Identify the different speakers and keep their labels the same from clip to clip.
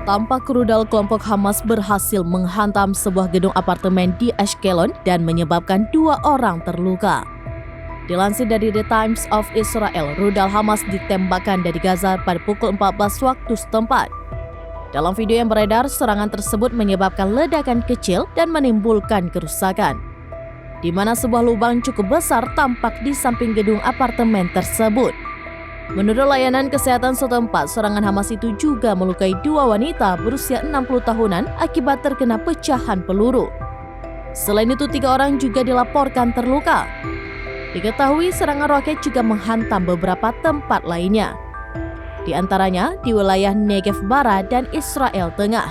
Speaker 1: Tampak rudal kelompok Hamas berhasil menghantam sebuah gedung apartemen di Ashkelon dan menyebabkan 2 orang terluka. Dilansir dari The Times of Israel, rudal Hamas ditembakkan dari Gaza pada pukul 14 waktu setempat. Dalam video yang beredar, serangan tersebut menyebabkan ledakan kecil dan menimbulkan kerusakan, di mana sebuah lubang cukup besar tampak di samping gedung apartemen tersebut. Menurut layanan kesehatan setempat, serangan Hamas itu juga melukai 2 wanita berusia 60 tahunan akibat terkena pecahan peluru. Selain itu, 3 orang juga dilaporkan terluka. Diketahui serangan roket juga menghantam beberapa tempat lainnya, di antaranya di wilayah Negev Barat dan Israel Tengah.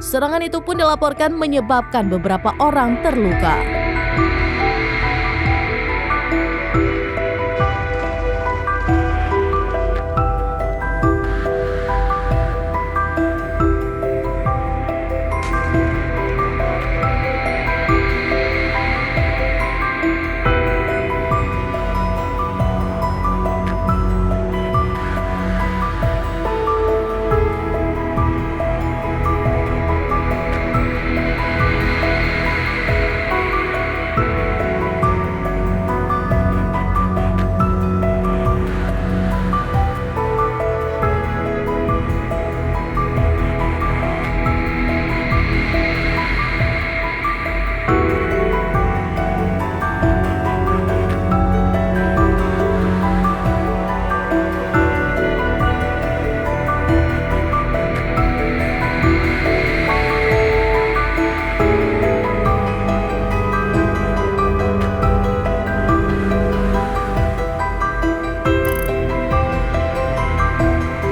Speaker 1: Serangan itu pun dilaporkan menyebabkan beberapa orang terluka.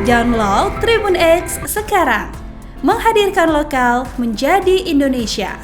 Speaker 2: Download Tribun X sekarang, menghadirkan lokal menjadi Indonesia.